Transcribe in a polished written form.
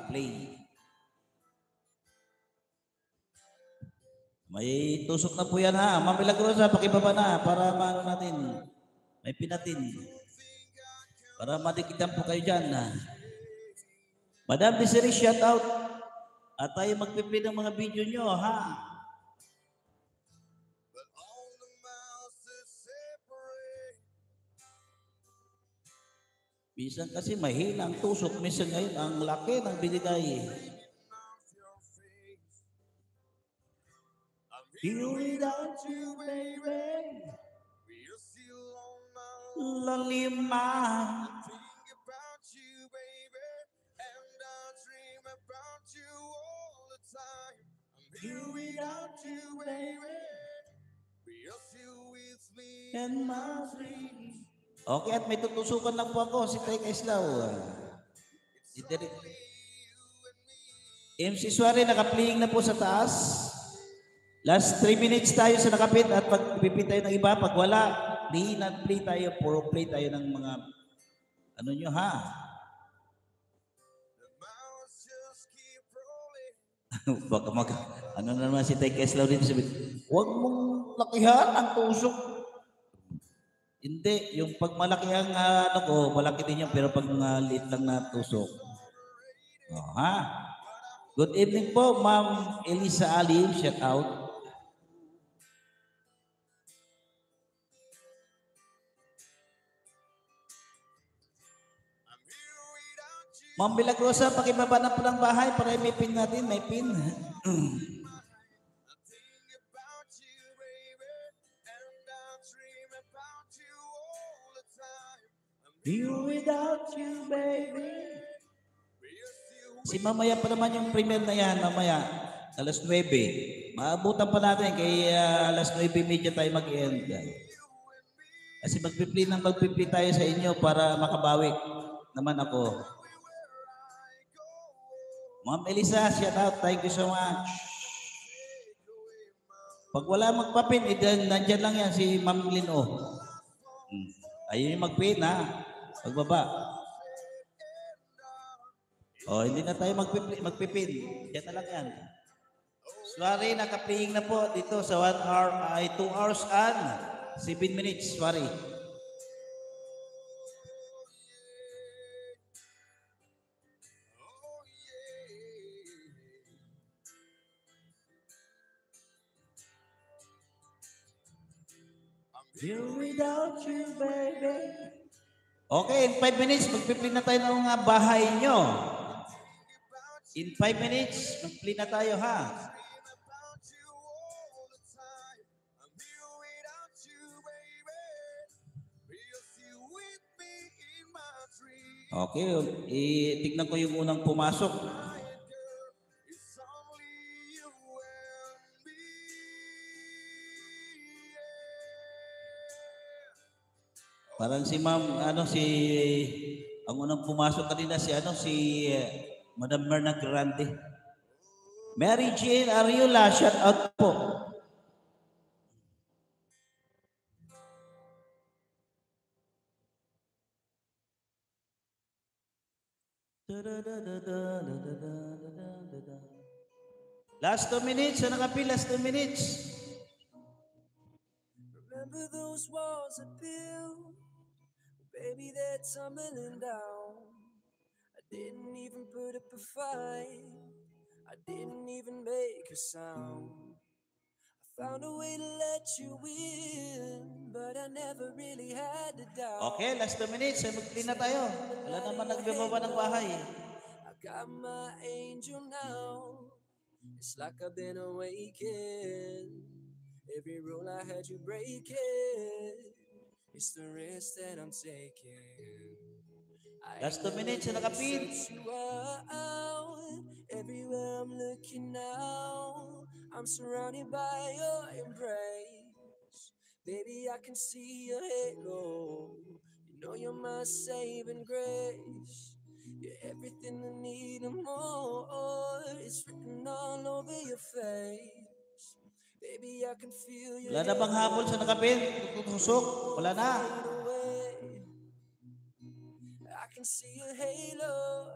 play. May tusok na po yan ha. Ma'am Milagrosa, pakibaba na para maano natin. May pinatin. Para madikitan po kayo dyan. Madam Desiree, shout out. At tayo magpiplay ng mga video nyo ha. Minsan kasi mahina ang tusok. Minsan ngayon, ang laki ng binigay. Here without you, baby. Lonely mind. Think about you, baby. And I dream about you all the time. I'm here without you, baby. But you're still with me And my dreams. Okay, at may tutusukan lang po ako, si Tay Kaislaw. Si Derek. MC Suarez, naka-playing na po sa taas. Last 3 minutes tayo sa nakapit at pag-pipit tayo ng iba. Pag wala, not play tayo, puro play tayo ng mga ano nyo ha. Baka ano naman si Tay Kaislaw dito sabihin, huwag mong lakihan ang tusok. Hindi, yung pag malaki ang ano ko, malaki din yung pero pag liit lang na tusok. Oh, ha? Good evening po, Ma'am Elisa Ali, shout out. Ma'am Milagrosa, pakibaba na po ng bahay para may pin natin, may pin. Here without you, baby. Si mamaya pa naman yung premiere na yan, mamaya, alas 9. Maabutan pa natin, kaya alas 9:30 tayo mag-end. Kasi magpipli tayo sa inyo para makabawi naman ako. Ma'am Elisa, shout out. Thank you so much. Pag wala magpapin, nandyan lang yan si Ma'am Lino. Ayun yung magpin ha. Pagbaba. Oh, hindi na tayo magpipin. Diyan na lang yan. Sorry, naka-playing na po dito sa 1 hour, 2 hours and 7 minutes. Sorry. Here without you, baby. Okay, in 5 minutes, magpiplay na tayo ng mga bahay nyo. In 5 minutes, magplay na tayo ha. Okay, tignan ko yung unang pumasok. Parang si Ma'am, ang unang pumasok kanina si Madam Myrna Grande. Mary Jane Ariola, shout out po. Last 2 minutes, nakapil, last 2 minutes. Remember those walls I built? Baby, they're tumbling down. I didn't even put up a fight. I didn't even make a sound. I found a way to let you in, but I never really had to doubt. Okay, last 2 minutes. Mag-clean na tayo. Wala naman nagbababa ng bahay. I got my angel now. It's like I've been awakened. Every rule I had you breaking. It's the risk that I'm taking. Last 2 minutes, nakapin. Everywhere I'm looking now, I'm surrounded by your embrace. Baby, I can see your halo. You know you're my saving grace. You're everything I need and more. It's written all over your face. Baby, I can feel you. Wala na bang habol sa nakapin? Tutusok? Wala na. I can see your halo.